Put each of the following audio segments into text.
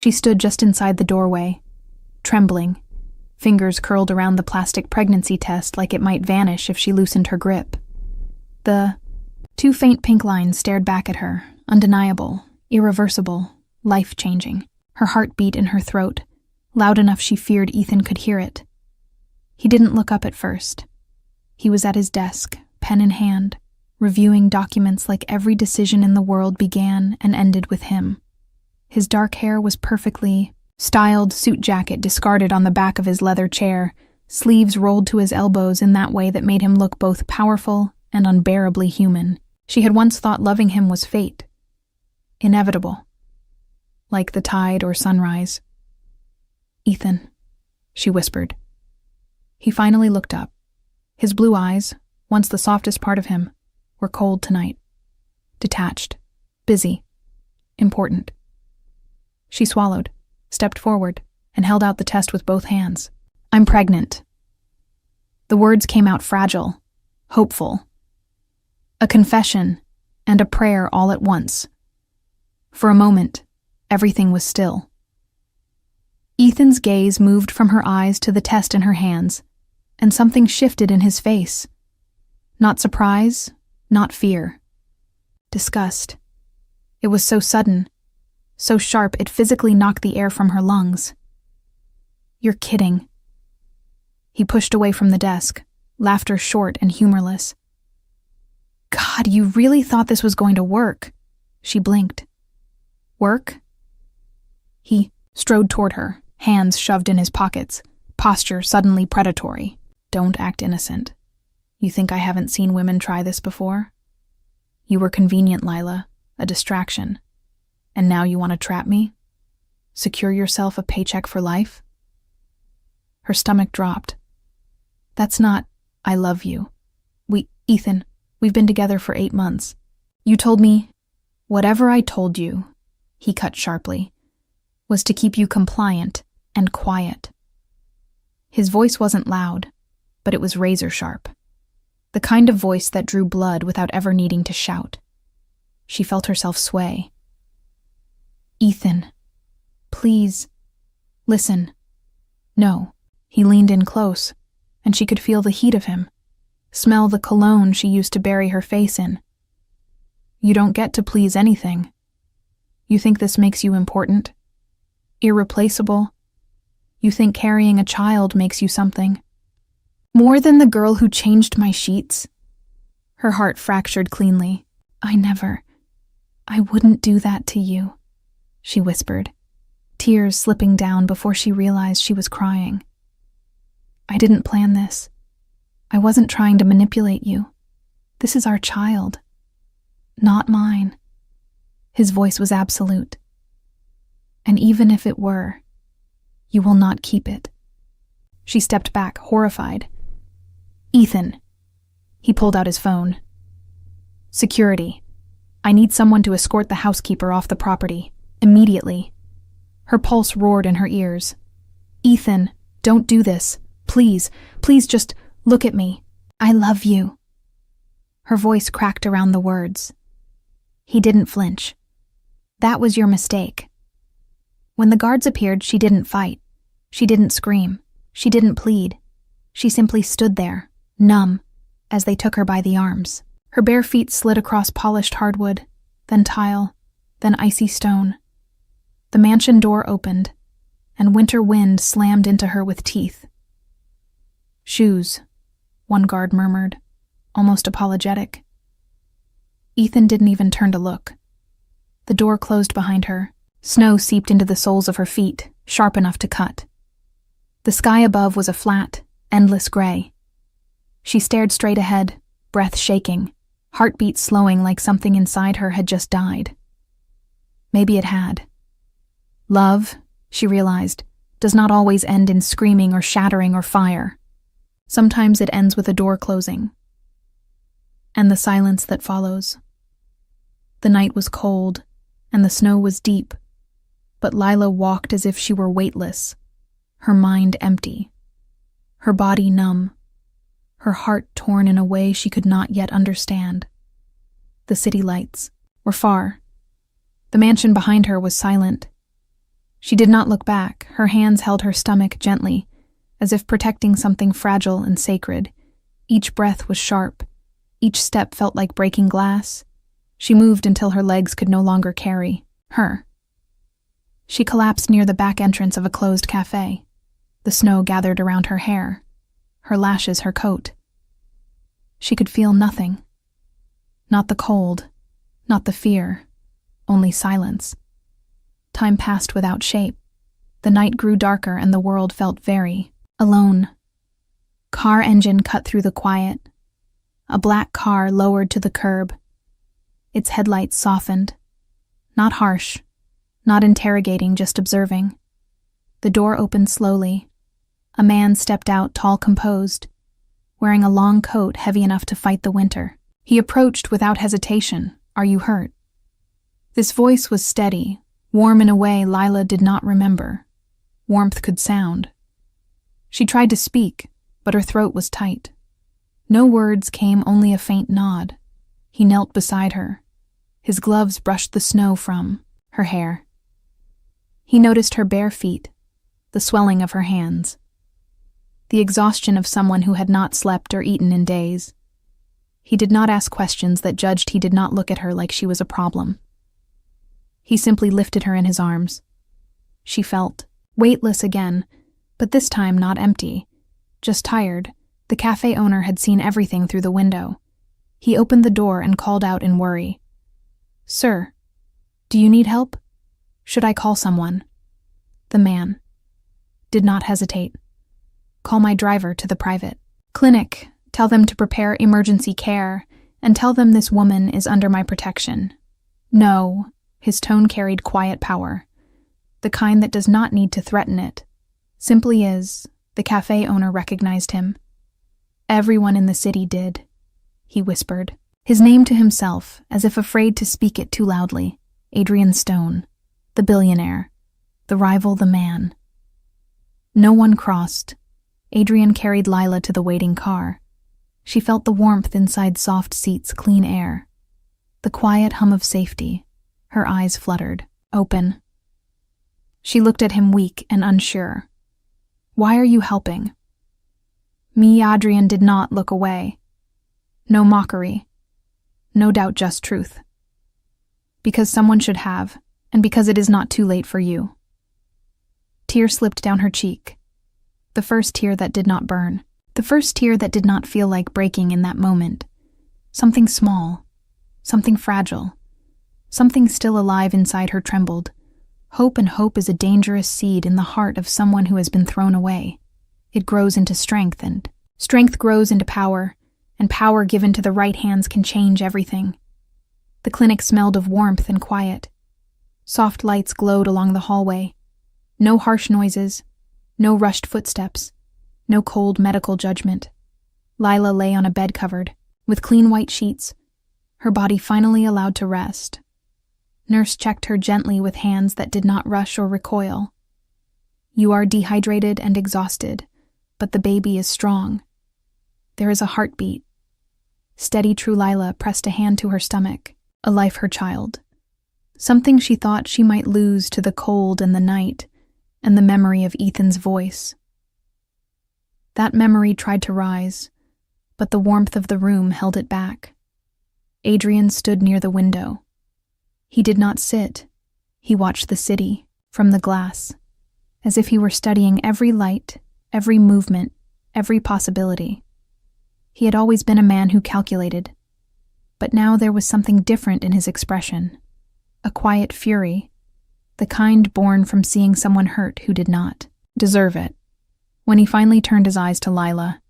She stood just inside the doorway, trembling, fingers curled around the plastic pregnancy test like it might vanish if she loosened her grip. The two faint pink lines stared back at her, undeniable, irreversible, life-changing. Her heart beat in her throat, loud enough she feared Ethan could hear it. He didn't look up at first. He was at his desk, pen in hand, reviewing documents like every decision in the world began and ended with him. His dark hair was perfectly styled suit jacket discarded on the back of his leather chair, sleeves rolled to his elbows in that way that made him look both powerful and unbearably human. She had once thought loving him was fate. Inevitable. Like the tide or sunrise. "Ethan," she whispered. He finally looked up. His blue eyes, once the softest part of him, were cold tonight. Detached. Busy. Important. She swallowed, stepped forward, and held out the test with both hands. "I'm pregnant." The words came out fragile, hopeful. A confession and a prayer all at once. For a moment, everything was still. Ethan's gaze moved from her eyes to the test in her hands, and something shifted in his face. Not surprise, not fear. Disgust. It was so sudden, so sharp it physically knocked the air from her lungs. "You're kidding." He pushed away from the desk, laughter short and humorless. "God, you really thought this was going to work." She blinked. "Work?" He strode toward her, hands shoved in his pockets, posture suddenly predatory. "Don't act innocent. You think I haven't seen women try this before? You were convenient, Lila, a distraction. And now you want to trap me? Secure yourself a paycheck for life?" Her stomach dropped. "That's not, I love you. Ethan, we've been together for 8 months. You told me, whatever I told you," he cut sharply, "was to keep you compliant and quiet." His voice wasn't loud, but it was razor sharp. The kind of voice that drew blood without ever needing to shout. She felt herself sway. "Ethan, please, listen." "No." He leaned in close, and she could feel the heat of him, smell the cologne she used to bury her face in. "You don't get to please anything. You think this makes you important? Irreplaceable? You think carrying a child makes you something? More than the girl who changed my sheets?" Her heart fractured cleanly. I wouldn't do that to you," she whispered, tears slipping down before she realized she was crying. "I didn't plan this. I wasn't trying to manipulate you. This is our child. Not mine." His voice was absolute. "And even if it were, you will not keep it." She stepped back, horrified. "Ethan." He pulled out his phone. "Security. I need someone to escort the housekeeper off the property. Immediately." Her pulse roared in her ears. "Ethan, don't do this. Please, please just look at me. I love you." Her voice cracked around the words. He didn't flinch. "That was your mistake." When the guards appeared, she didn't fight. She didn't scream. She didn't plead. She simply stood there, numb, as they took her by the arms. Her bare feet slid across polished hardwood, then tile, then icy stone. The mansion door opened, and winter wind slammed into her with teeth. "Shoes," one guard murmured, almost apologetic. Ethan didn't even turn to look. The door closed behind her. Snow seeped into the soles of her feet, sharp enough to cut. The sky above was a flat, endless gray. She stared straight ahead, breath shaking, heartbeat slowing like something inside her had just died. Maybe it had. Love, she realized, does not always end in screaming or shattering or fire. Sometimes it ends with a door closing. And the silence that follows. The night was cold, and the snow was deep, but Lila walked as if she were weightless, her mind empty, her body numb, her heart torn in a way she could not yet understand. The city lights were far. The mansion behind her was silent. She did not look back. Her hands held her stomach gently, as if protecting something fragile and sacred. Each breath was sharp. Each step felt like breaking glass. She moved until her legs could no longer carry her. She collapsed near the back entrance of a closed cafe. The snow gathered around her hair, her lashes, her coat. She could feel nothing. Not the cold, not the fear, only silence. Time passed without shape. The night grew darker and the world felt very alone. Car engine cut through the quiet. A black car lowered to the curb. Its headlights softened. Not harsh, not interrogating, just observing. The door opened slowly. A man stepped out, tall, composed, wearing a long coat heavy enough to fight the winter. He approached without hesitation. "Are you hurt?" This voice was steady, warm in a way Lila did not remember. Warmth could sound. She tried to speak, but her throat was tight. No words came, only a faint nod. He knelt beside her. His gloves brushed the snow from her hair. He noticed her bare feet, the swelling of her hands, the exhaustion of someone who had not slept or eaten in days. He did not ask questions that judged. He did not look at her like she was a problem. He simply lifted her in his arms. She felt weightless again, but this time not empty, just tired. The cafe owner had seen everything through the window. He opened the door and called out in worry. "Sir, do you need help? Should I call someone?" The man did not hesitate. "Call my driver to the private clinic. Tell them to prepare emergency care, and tell them this woman is under my protection." "No." His tone carried quiet power, the kind that does not need to threaten it. Simply is. The cafe owner recognized him. Everyone in the city did. He whispered, his name to himself, as if afraid to speak it too loudly. Adrian Stone, the billionaire, the rival, the man. No one crossed. Adrian carried Lila to the waiting car. She felt the warmth inside soft seats, clean air. The quiet hum of safety. Her eyes fluttered, open. She looked at him, weak and unsure. "Why are you helping?" Me, Adrian did not look away. No mockery. No doubt, just truth. "Because someone should have, and because it is not too late for you." Tear slipped down her cheek. The first tear that did not burn. The first tear that did not feel like breaking in that moment. Something small. Something fragile. Something still alive inside her trembled. Hope, and hope is a dangerous seed in the heart of someone who has been thrown away. It grows into strength, and strength grows into power, and power given to the right hands can change everything. The clinic smelled of warmth and quiet. Soft lights glowed along the hallway. No harsh noises, no rushed footsteps, no cold medical judgment. Lila lay on a bed covered, with clean white sheets, her body finally allowed to rest. Nurse checked her gently with hands that did not rush or recoil. "You are dehydrated and exhausted, but the baby is strong. There is a heartbeat." Steady, true Lila pressed a hand to her stomach, a life her child. Something she thought she might lose to the cold and the night, and the memory of Ethan's voice. That memory tried to rise, but the warmth of the room held it back. Adrian stood near the window. He did not sit. He watched the city from the glass, as if he were studying every light, every movement, every possibility. He had always been a man who calculated, but now there was something different in his expression. A quiet fury, the kind born from seeing someone hurt who did not deserve it. When he finally turned his eyes to Lila,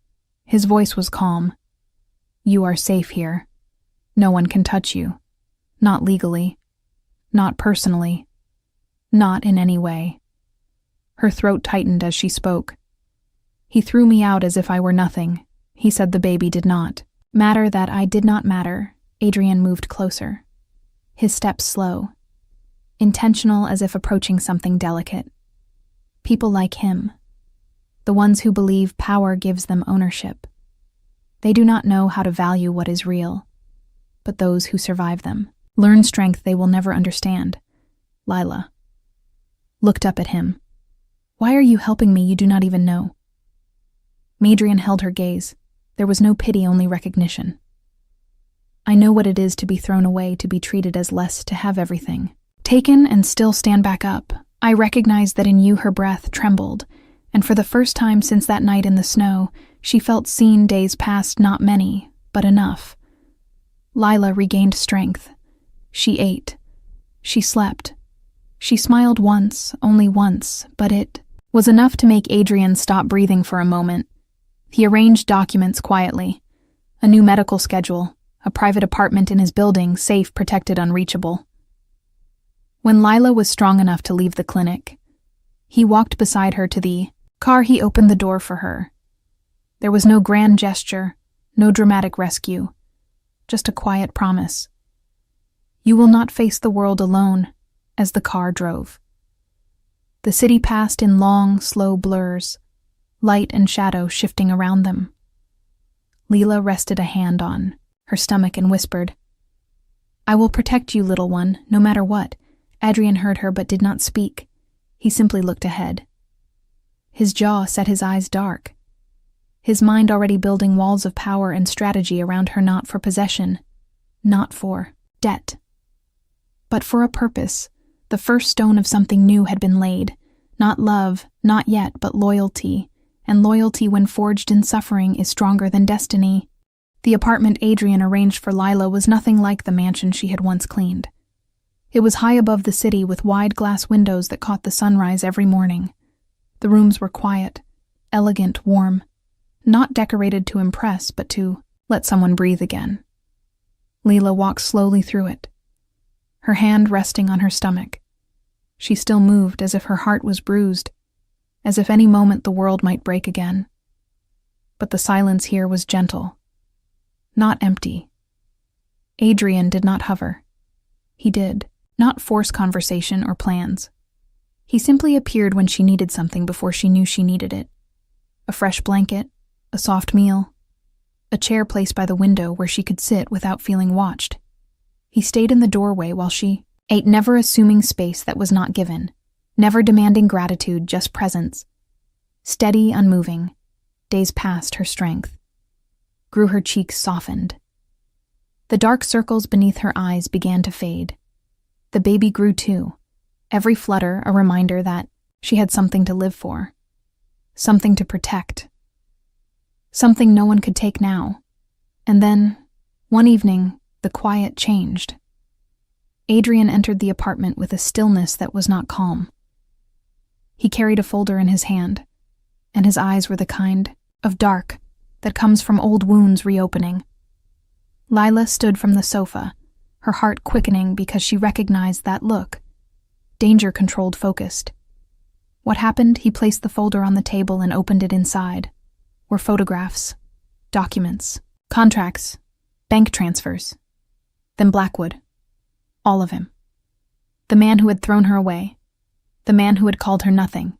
his voice was calm. "You are safe here. No one can touch you. Not legally. Not personally. Not in any way." Her throat tightened as she spoke. "He threw me out as if I were nothing. He said the baby did not matter, that I did not matter." Adrian moved closer, his steps slow, intentional, as if approaching something delicate. People like him, the ones who believe power gives them ownership. They do not know how to value what is real, but those who survive them learn strength they will never understand. Lila. looked up at him. "Why are you helping me you do not even know?" Madrian held her gaze. There was no pity, only recognition. "I know what it is to be thrown away, to be treated as less, to have everything taken and still stand back up. I recognized that in you." Her breath trembled, and for the first time since that night in the snow, she felt seen. Days passed, not many, but enough. Lila regained strength. She ate. She slept. She smiled once, only once, but it was enough to make Adrian stop breathing for a moment. He arranged documents quietly. A new medical schedule, a private apartment in his building, safe, protected, unreachable. When Lila was strong enough to leave the clinic, he walked beside her to the car. He opened the door for her. There was no grand gesture, no dramatic rescue, just a quiet promise. You will not face the world alone, as the car drove. The city passed in long, slow blurs, light and shadow shifting around them. Lila rested a hand on her stomach and whispered, "I will protect you, little one, no matter what." Adrian heard her but did not speak. He simply looked ahead. His jaw set, his eyes dark. His mind already building walls of power and strategy around her, not for possession, not for debt, but for a purpose. The first stone of something new had been laid. Not love, not yet, but loyalty. And loyalty, when forged in suffering, is stronger than destiny. The apartment Adrian arranged for Lila was nothing like the mansion she had once cleaned. It was high above the city, with wide glass windows that caught the sunrise every morning. The rooms were quiet, elegant, warm, not decorated to impress, but to let someone breathe again. Lila walked slowly through it, her hand resting on her stomach. She still moved, as if her heart was bruised, as if any moment the world might break again. But the silence here was gentle, not empty. Adrian did not hover. He did not force conversation or plans. He simply appeared when she needed something before she knew she needed it. A fresh blanket, a soft meal, a chair placed by the window where she could sit without feeling watched. He stayed in the doorway while she ate, never assuming space that was not given, never demanding gratitude, just presence. Steady, unmoving. Days passed, her strength grew, her cheeks softened. The dark circles beneath her eyes began to fade. The baby grew too, every flutter a reminder that she had something to live for, something to protect, something no one could take now. And then, one evening, the quiet changed. Adrian entered the apartment with a stillness that was not calm. He carried a folder in his hand, and his eyes were the kind of dark that comes from old wounds reopening. Lila stood from the sofa, her heart quickening because she recognized that look. Danger controlled, focused. What happened? He placed the folder on the table and opened it. Inside were photographs, documents, contracts, bank transfers. Then Blackwood. All of him. The man who had thrown her away. The man who had called her nothing.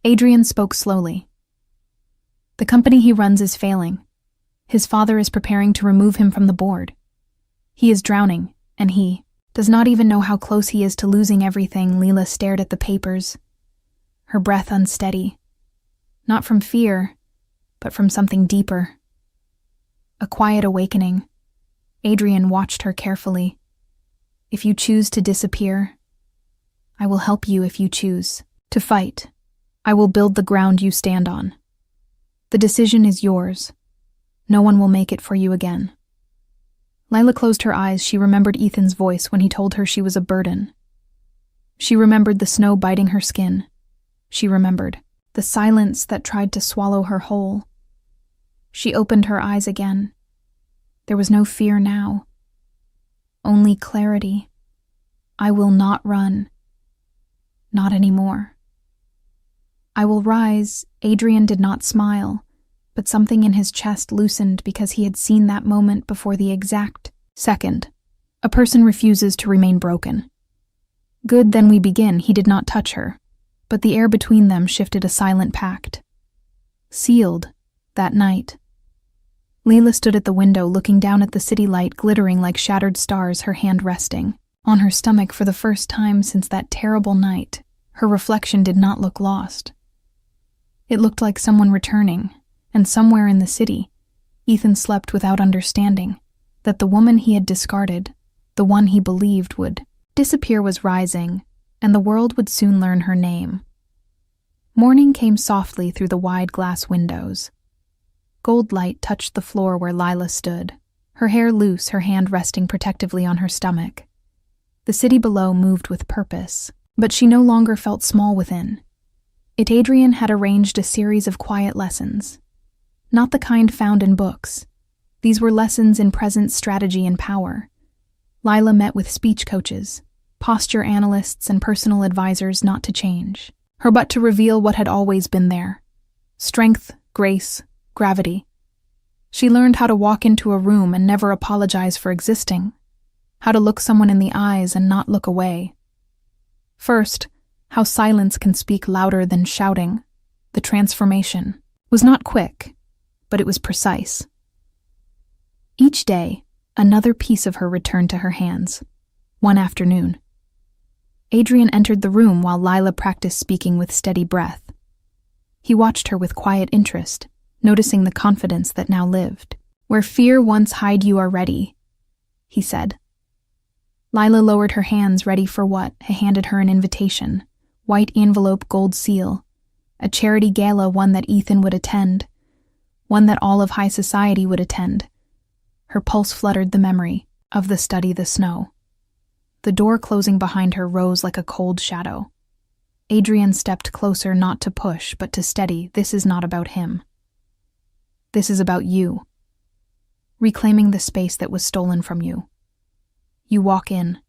Adrian spoke slowly. The company he runs is failing. His father is preparing to remove him from the board. He is drowning, and he does not even know how close he is to losing everything. Lila stared at the papers, her breath unsteady. Not from fear, but from something deeper. A quiet awakening. Adrian watched her carefully. If you choose to disappear, I will help you. If you choose to fight, I will build the ground you stand on. The decision is yours. No one will make it for you again. Lila closed her eyes. She remembered Ethan's voice when he told her she was a burden. She remembered the snow biting her skin. She remembered the silence that tried to swallow her whole. She opened her eyes again. There was no fear now. Only clarity. I will not run. Not anymore. I will rise. Adrian did not smile, but something in his chest loosened because he had seen that moment before. The exact second. A person refuses to remain broken. Good, then we begin. He did not touch her, but the air between them shifted, a silent pact. Sealed, that night. Lila stood at the window, looking down at the city light glittering like shattered stars, her hand resting on her stomach for the first time since that terrible night. Her reflection did not look lost. It looked like someone returning, and somewhere in the city, Ethan slept without understanding that the woman he had discarded, the one he believed would disappear, was rising, and the world would soon learn her name. Morning came softly through the wide glass windows. Gold light touched the floor where Lila stood, her hair loose, her hand resting protectively on her stomach. The city below moved with purpose, but she no longer felt small within. Adrian had arranged a series of quiet lessons. Not the kind found in books. These were lessons in present strategy and power. Lila met with speech coaches, posture analysts, and personal advisors not to change her but to reveal what had always been there. Strength, grace, gravity. She learned how to walk into a room and never apologize for existing, how to look someone in the eyes and not look away. First, how silence can speak louder than shouting. The transformation was not quick, but it was precise. Each day, another piece of her returned to her hands. One afternoon, Adrian entered the room while Lila practiced speaking with steady breath. He watched her with quiet interest, noticing the confidence that now lived. "Where fear once hid, you are ready," he said. Lila lowered her hands, ready for what? He handed her an invitation, white envelope, gold seal, a charity gala, one that Ethan would attend, one that all of high society would attend. Her pulse fluttered the memory of the study, the snow. The door closing behind her rose like a cold shadow. Adrian stepped closer, not to push, but to steady. "This is not about him. This is about you. Reclaiming the space that was stolen from you. You walk in,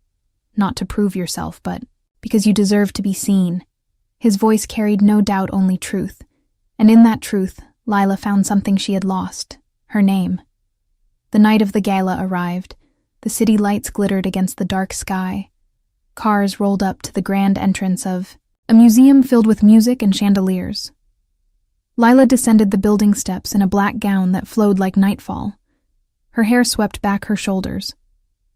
not to prove yourself, but because you deserve to be seen." His voice carried no doubt, only truth. And in that truth, Lila found something she had lost: her name. The night of the gala arrived. The city lights glittered against the dark sky. Cars rolled up to the grand entrance of a museum filled with music and chandeliers. Lila descended the building steps in a black gown that flowed like nightfall. Her hair swept back her shoulders,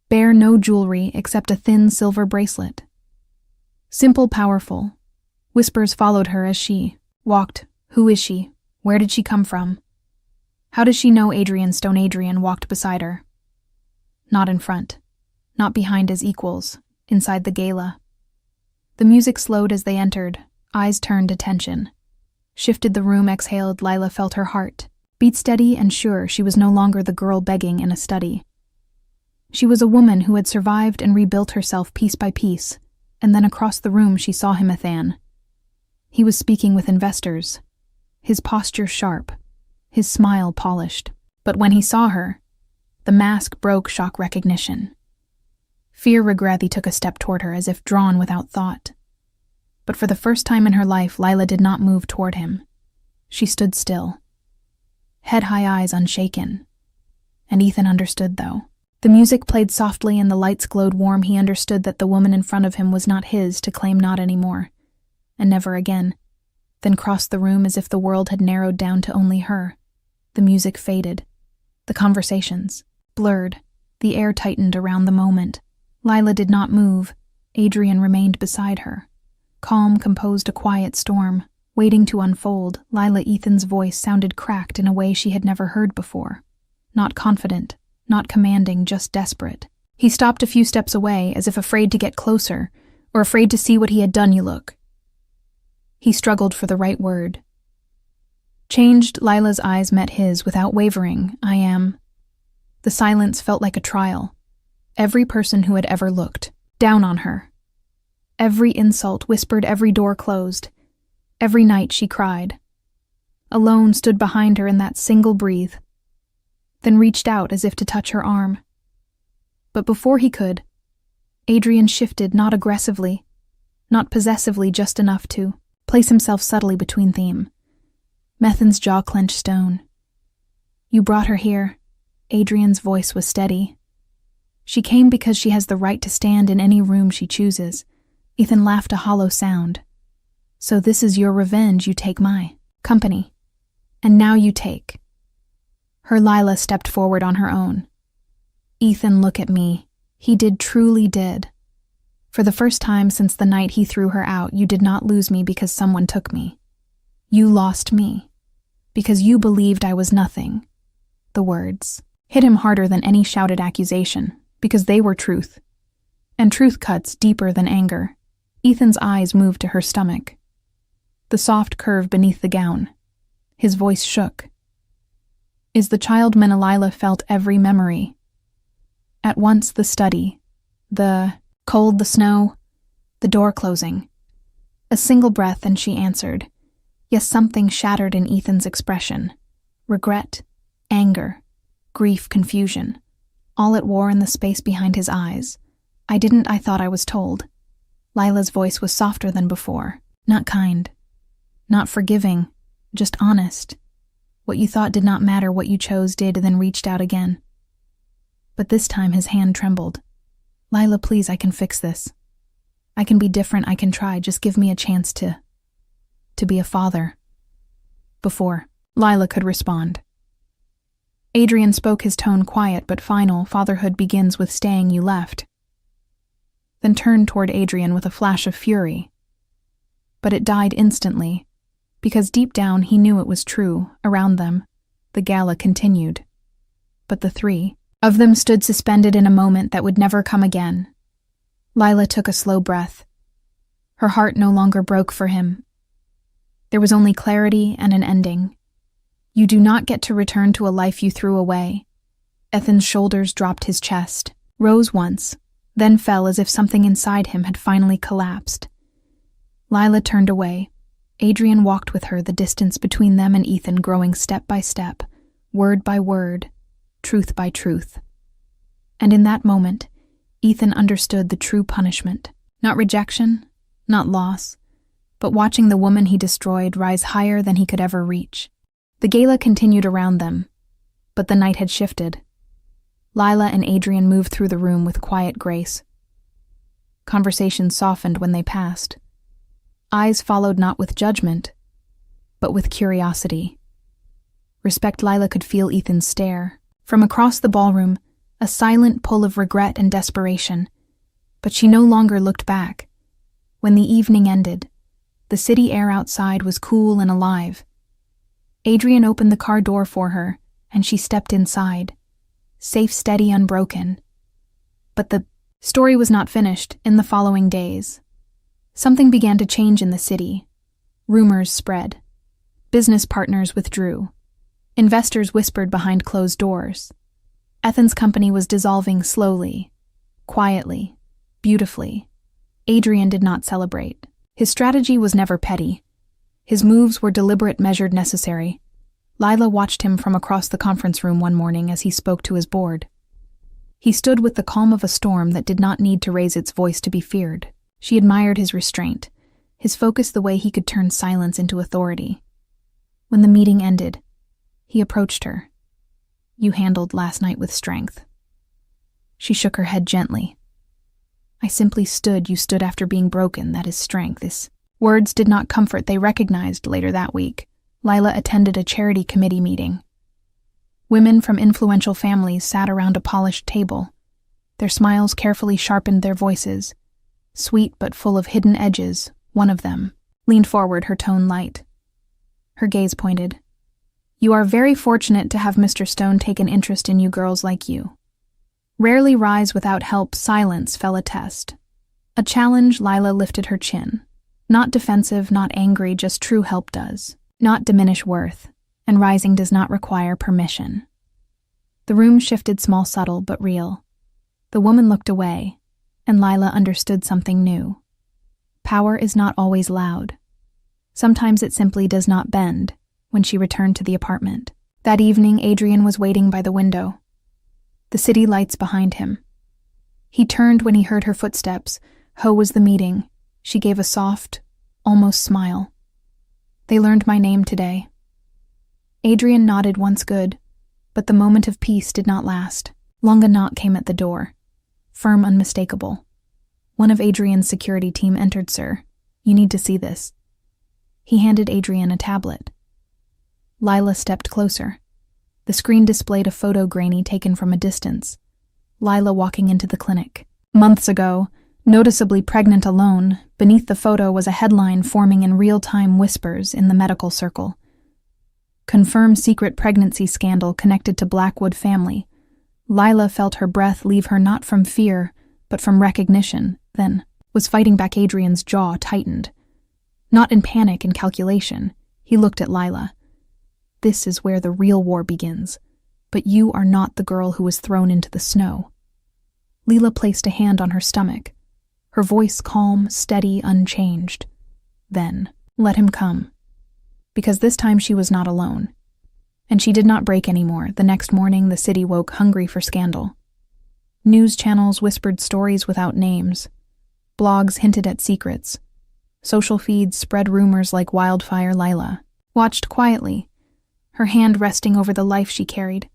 bare, no jewelry except a thin silver bracelet. Simple, powerful. Whispers followed her as she walked. Who is she? Where did she come from? How does she know Adrian Stone? Adrian walked beside her. Not in front, not behind as equals, inside the gala. The music slowed as they entered, eyes turned attention. Shifted the room, exhaled. Lila felt her heart beat steady and sure. She was no longer the girl begging in a study. She was a woman who had survived and rebuilt herself piece by piece, and then across the room she saw him, Ethan. He was speaking with investors, his posture sharp, his smile polished. But when he saw her, the mask broke. Shock, recognition. Fear, regret. He took a step toward her as if drawn without thought. But for the first time in her life, Lila did not move toward him. She stood still, head high, eyes unshaken. And Ethan understood, though. The music played softly and the lights glowed warm. He understood that the woman in front of him was not his to claim, not anymore, and never again. Then crossed the room as if the world had narrowed down to only her. The music faded. The conversations blurred. The air tightened around the moment. Lila did not move. Adrian remained beside her. Calm, composed, a quiet storm, waiting to unfold. Lila, Ethan's voice sounded cracked in a way she had never heard before. Not confident, not commanding, just desperate. He stopped a few steps away, as if afraid to get closer, or afraid to see what he had done. "You look." He struggled for the right word. Changed. Lila's eyes met his without wavering. "I am." The silence felt like a trial. Every person who had ever looked down on her, every insult whispered, every door closed, every night she cried. Alone stood behind her in that single breathe, then reached out as if to touch her arm. But before he could, Adrian shifted, not aggressively, not possessively, just enough to place himself subtly between them. Methan's jaw clenched stone. "You brought her here." Adrian's voice was steady. "She came because she has the right to stand in any room she chooses." Ethan laughed, a hollow sound. "So this is your revenge. You take my company. And now you take." Her Lila stepped forward on her own. "Ethan, look at me." He truly did. For the first time since the night he threw her out, you did not lose me because someone took me. You lost me because you believed I was nothing." The words hit him harder than any shouted accusation, because they were truth. And truth cuts deeper than anger. Ethan's eyes moved to her stomach, the soft curve beneath the gown. His voice shook. Is the child Lila felt every memory. At once the study, the cold, the snow, the door closing. A single breath and she answered. Yes, something shattered in Ethan's expression. Regret, anger, grief, confusion, all at war in the space behind his eyes. I thought I was told. Lila's voice was softer than before. Not kind, not forgiving, just honest. What you thought did not matter, what you chose did, then reached out again. But this time his hand trembled. Lila, please, I can fix this. I can be different, I can try, just give me a chance to be a father. Before Lila could respond, Adrian spoke, his tone quiet but final. Fatherhood begins with staying, you left. Then turned toward Adrian with a flash of fury. But it died instantly, because deep down he knew it was true. Around them, the gala continued. But the three of them stood suspended in a moment that would never come again. Lila took a slow breath. Her heart no longer broke for him. There was only clarity and an ending. You do not get to return to a life you threw away. Ethan's shoulders dropped, his chest rose once, then fell as if something inside him had finally collapsed. Lila turned away. Adrian walked with her, the distance between them and Ethan growing step by step, word by word, truth by truth. And in that moment, Ethan understood the true punishment. Not rejection, not loss, but watching the woman he destroyed rise higher than he could ever reach. The gala continued around them, but the night had shifted. Lila and Adrian moved through the room with quiet grace. Conversations softened when they passed. Eyes followed not with judgment, but with curiosity. Respect. Lila could feel Ethan's stare. From across the ballroom, a silent pull of regret and desperation, but she no longer looked back. When the evening ended, the city air outside was cool and alive. Adrian opened the car door for her, and she stepped inside. Safe, steady, unbroken. But the story was not finished. In the following days, something began to change in the city. Rumors spread. Business partners withdrew. Investors whispered behind closed doors. Ethan's company was dissolving slowly, quietly, beautifully. Adrian did not celebrate. His strategy was never petty. His moves were deliberate, measured, necessary. Lila watched him from across the conference room one morning as he spoke to his board. He stood with the calm of a storm that did not need to raise its voice to be feared. She admired his restraint, his focus, the way he could turn silence into authority. When the meeting ended, he approached her. You handled last night with strength. She shook her head gently. I simply stood. You stood after being broken. That is strength. His words did not comfort. They recognized later that week. Lila attended a charity committee meeting. Women from influential families sat around a polished table. Their smiles carefully sharpened their voices. Sweet but full of hidden edges, one of them leaned forward, her tone light. Her gaze pointed. You are very fortunate to have Mr. Stone take an interest in you girls like you. Rarely rise without help. Silence fell a test. A challenge. Lila lifted her chin. Not defensive, not angry, just true help does not diminish worth, and rising does not require permission. The room shifted, small, subtle, but real. The woman looked away, and Lila understood something new. Power is not always loud. Sometimes it simply does not bend. When she returned to the apartment that evening, Adrian was waiting by the window, the city lights behind him. He turned when he heard her footsteps. Ho was the meeting. She gave a soft, almost smile. They learned my name today. Adrian nodded once good, but the moment of peace did not last. Long a knock came at the door, firm, unmistakable. One of Adrian's security team entered. Sir, you need to see this. He handed Adrian a tablet. Lila stepped closer. The screen displayed a photo, grainy, taken from a distance. Lila walking into the clinic. Months ago, Noticeably pregnant alone, beneath the photo was a headline forming in real-time whispers in the medical circle. Confirmed secret pregnancy scandal connected to Blackwood family. Lila felt her breath leave her not from fear, but from recognition, then was fighting back. Adrian's jaw tightened. Not in panic and calculation, he looked at Lila. This is where the real war begins, but you are not the girl who was thrown into the snow. Lila placed a hand on her stomach, her voice calm, steady, unchanged. Then, let him come. Because this time she was not alone. And she did not break anymore. The next morning, the city woke hungry for scandal. News channels whispered stories without names. Blogs hinted at secrets. Social feeds spread rumors like wildfire. Lila watched quietly, her hand resting over the life she carried,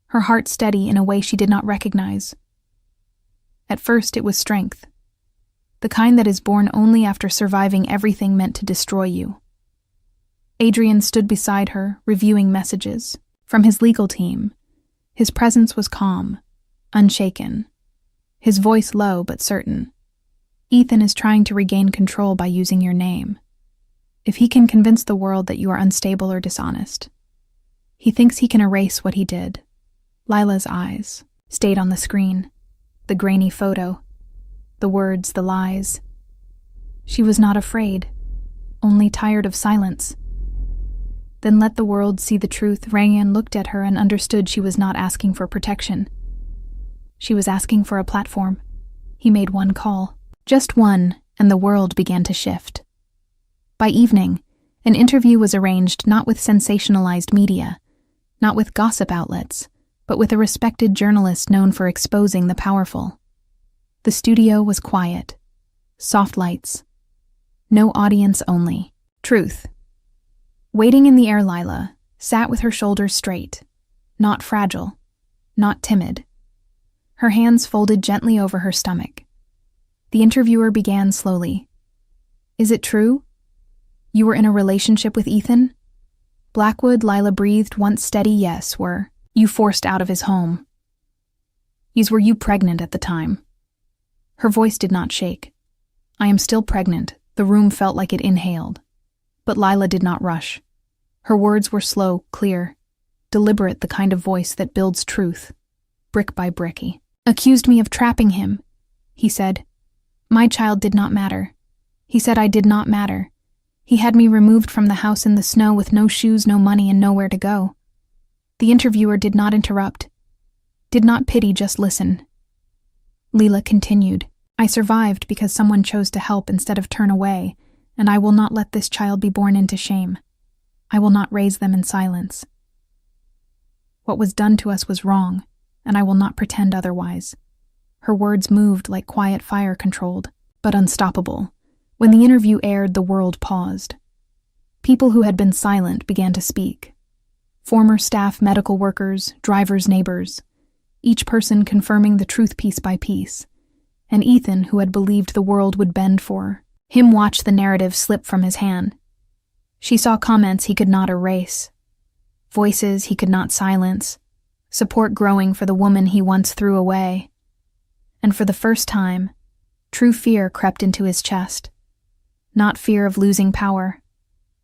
her heart steady in a way she did not recognize. At first, it was strength. The kind that is born only after surviving everything meant to destroy you. Adrian stood beside her, reviewing messages from his legal team. His presence was calm, unshaken, his voice low but certain. Ethan is trying to regain control by using your name. If he can convince the world that you are unstable or dishonest, he thinks he can erase what he did. Lila's eyes stayed on the screen, the grainy photo, the words, the lies. She was not afraid, only tired of silence. Then let the world see the truth. Rangan looked at her and understood she was not asking for protection. She was asking for a platform. He made one call, just one, and the world began to shift. By evening, an interview was arranged not with sensationalized media, not with gossip outlets, but with a respected journalist known for exposing the powerful. The studio was quiet. Soft lights. No audience, only truth. Waiting in the air, Lila sat with her shoulders straight, not fragile, not timid. Her hands folded gently over her stomach. The interviewer began slowly. Is it true? You were in a relationship with Ethan? Blackwood, Lila breathed once steady yes. Were you forced out of his home? Were you pregnant at the time? Her voice did not shake. I am still pregnant. The room felt like it inhaled. But Lila did not rush. Her words were slow, clear, deliberate, the kind of voice that builds truth, brick by brick. He accused me of trapping him, he said. My child did not matter. He said I did not matter. He had me removed from the house in the snow with no shoes, no money, and nowhere to go. The interviewer did not interrupt, did not pity, just listen. Lila continued. I survived because someone chose to help instead of turn away, and I will not let this child be born into shame. I will not raise them in silence. What was done to us was wrong, and I will not pretend otherwise. Her words moved like quiet fire, controlled, but unstoppable. When the interview aired, the world paused. People who had been silent began to speak. Former staff, medical workers, drivers, neighbors, each person confirming the truth piece by piece. And Ethan, who had believed the world would bend for him, watched the narrative slip from his hand. She saw comments he could not erase, voices he could not silence, support growing for the woman he once threw away. And for the first time, true fear crept into his chest. Not fear of losing power,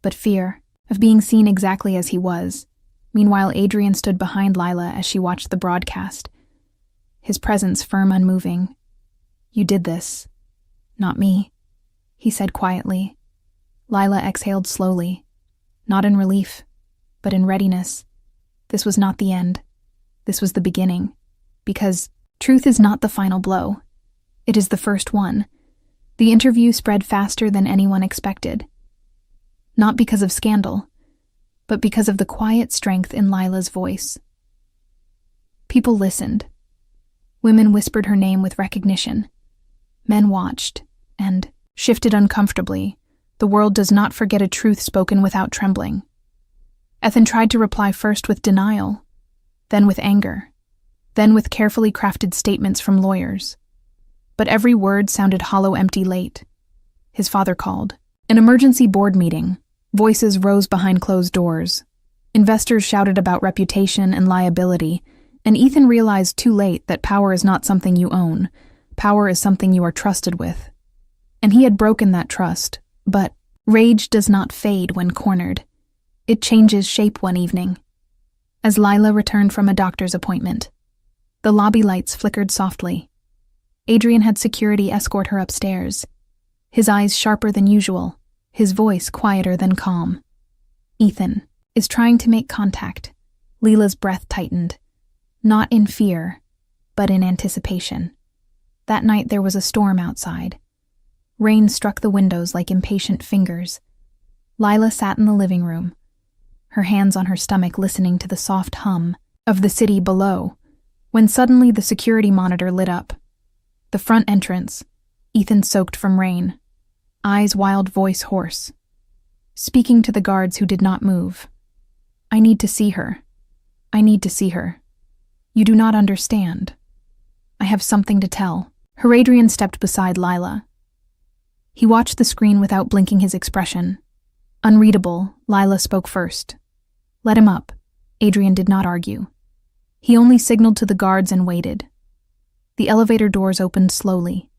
but fear of being seen exactly as he was. Meanwhile, Adrian stood behind Lila as she watched the broadcast, his presence firm, unmoving. You did this, not me, he said quietly. Lila exhaled slowly, not in relief, but in readiness. This was not the end. This was the beginning, because truth is not the final blow. It is the first one. The interview spread faster than anyone expected. Not because of scandal, but because of the quiet strength in Lila's voice. People listened. Women whispered her name with recognition. Men watched, and shifted uncomfortably. The world does not forget a truth spoken without trembling. Ethan tried to reply, first with denial, then with anger, then with carefully crafted statements from lawyers. But every word sounded hollow, empty, late. His father called. An emergency board meeting. Voices rose behind closed doors. Investors shouted about reputation and liability, and Ethan realized too late that power is not something you own, Power is something you are trusted with. And he had broken that trust, but rage does not fade when cornered. It changes shape one evening. As Lila returned from a doctor's appointment, the lobby lights flickered softly. Adrian had security escort her upstairs, his eyes sharper than usual, his voice quieter than calm. Ethan is trying to make contact. Lila's breath tightened, not in fear, but in anticipation. That night there was a storm outside. Rain struck the windows like impatient fingers. Lila sat in the living room, her hands on her stomach listening to the soft hum of the city below, when suddenly the security monitor lit up. The front entrance, Ethan soaked from rain, eyes wild, voice hoarse, speaking to the guards who did not move. "I need to see her. I need to see her. You do not understand. I have something to tell." Adrian stepped beside Lila. He watched the screen without blinking his expression. Unreadable, Lila spoke first. "Let him up." Adrian did not argue. He only signaled to the guards and waited. The elevator doors opened slowly.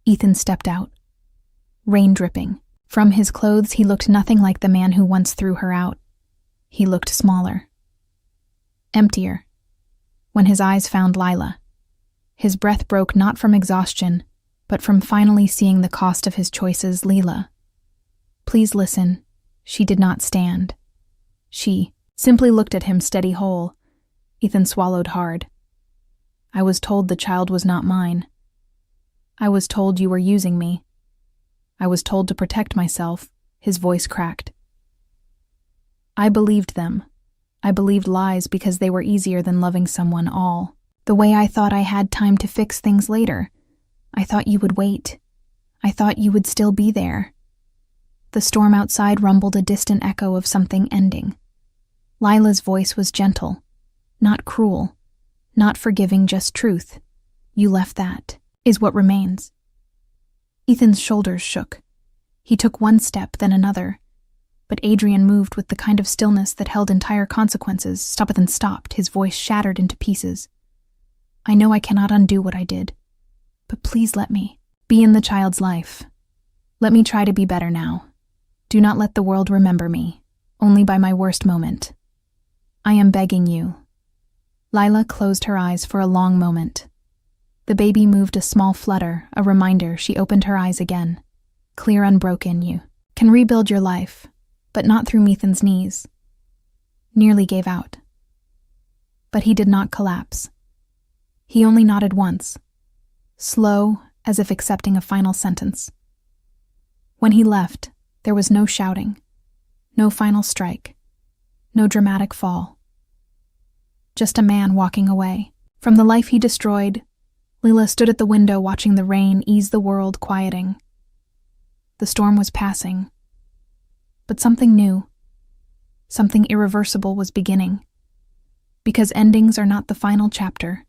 Ethan stepped out. Rain dripping. From his clothes, he looked nothing like the man who once threw her out. He looked smaller. Emptier. When his eyes found Lila, his breath broke not from exhaustion, but from finally seeing the cost of his choices. "Lila, please listen." She did not stand. She simply looked at him steady whole. Ethan swallowed hard. "I was told the child was not mine. I was told you were using me. I was told to protect myself." His voice cracked. "I believed them. I believed lies because they were easier than loving someone all. The way I thought I had time to fix things later. I thought you would wait. I thought you would still be there." The storm outside rumbled a distant echo of something ending. Lila's voice was gentle, not cruel, not forgiving, just truth. "You left that, is what remains." Ethan's shoulders shook. He took one step, then another. But Adrian moved with the kind of stillness that held entire consequences. Stopped, his voice shattered into pieces. "I know I cannot undo what I did, but please let me be in the child's life. Let me try to be better now. Do not let the world remember me, only by my worst moment. I am begging you." Lila closed her eyes for a long moment. The baby moved a small flutter, a reminder. She opened her eyes again. "Clear, unbroken, you can rebuild your life, but not through Ethan's knees." Nearly gave out. But he did not collapse. He only nodded once, slow, as if accepting a final sentence. When he left, there was no shouting, no final strike, no dramatic fall. Just a man walking away from the life he destroyed. Lila stood at the window watching the rain ease the world, quieting. The storm was passing, but something new, something irreversible was beginning. Because endings are not the final chapter.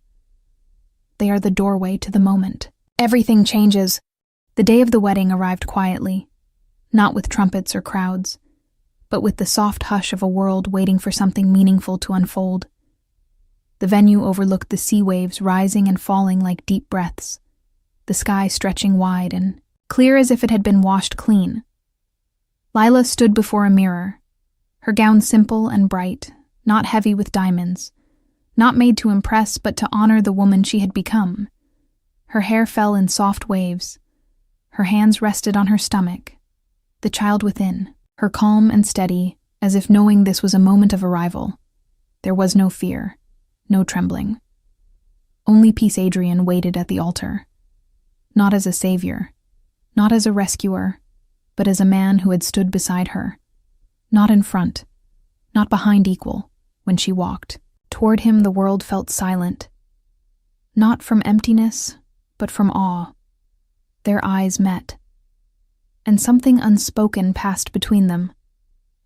They are the doorway to the moment. Everything changes. The day of the wedding arrived quietly, not with trumpets or crowds, but with the soft hush of a world waiting for something meaningful to unfold. The venue overlooked the sea waves rising and falling like deep breaths, the sky stretching wide and clear as if it had been washed clean. Lila stood before a mirror, her gown simple and bright, not heavy with diamonds, not made to impress but to honor the woman she had become. Her hair fell in soft waves. Her hands rested on her stomach, the child within, her calm and steady, as if knowing this was a moment of arrival. There was no fear, no trembling. Only peace. Adrian waited at the altar, not as a savior, not as a rescuer, but as a man who had stood beside her, not in front, not behind equal. When she walked toward him, the world felt silent, not from emptiness, but from awe. Their eyes met, and something unspoken passed between them,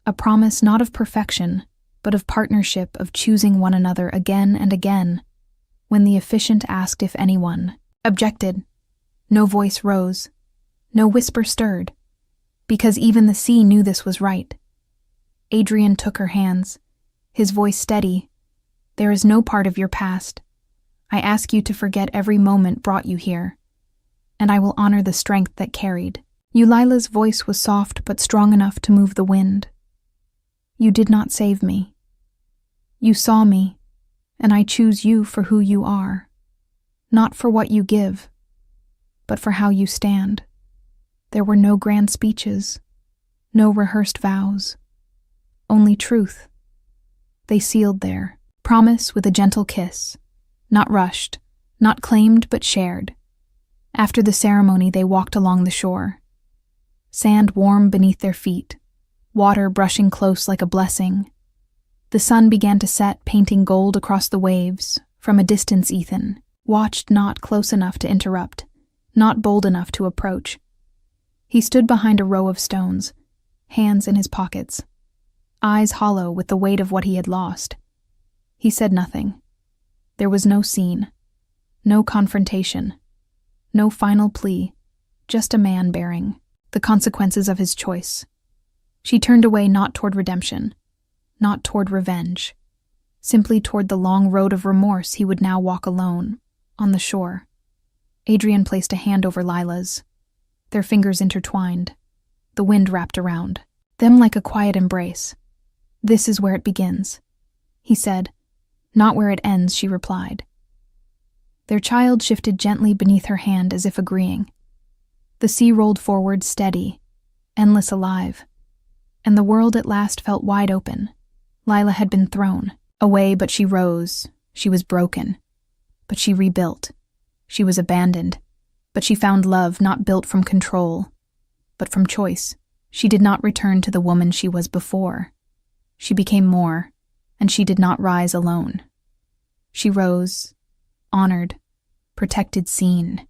a promise not of perfection, but of partnership, of choosing one another again and again. When the officiant asked if anyone objected, no voice rose, no whisper stirred, because even the sea knew this was right. Adrian took her hands, his voice steady. "There is no part of your past. I ask you to forget every moment brought you here. and I will honor the strength that carried. Eulalia's voice was soft but strong enough to move the wind. You did not save me. You saw me, and I choose you for who you are, not for what you give, but for how you stand. There were no grand speeches, no rehearsed vows, only truth. They sealed there, promise with a gentle kiss, not rushed, not claimed but shared. After the ceremony, they walked along the shore. Sand warm beneath their feet, water brushing close like a blessing. The sun began to set, painting gold across the waves. From a distance, Ethan watched, not close enough to interrupt, not bold enough to approach. He stood behind a row of stones, hands in his pockets, eyes hollow with the weight of what he had lost. He said nothing. There was no scene, no confrontation, no final plea, just a man bearing the consequences of his choice. She turned away, not toward redemption, not toward revenge, simply toward the long road of remorse he would now walk alone, on the shore. Adrian placed a hand over Lila's. Their fingers intertwined. The wind wrapped around them like a quiet embrace. This is where it begins, he said. Not where it ends, she replied. Their child shifted gently beneath her hand as if agreeing. The sea rolled forward steady, endless alive, and the world at last felt wide open. Lila had been thrown away, but she rose. She was broken, but she rebuilt. She was abandoned, but she found love not built from control, but from choice. She did not return to the woman she was before. She became more, and she did not rise alone. She rose, honored, protected, seen.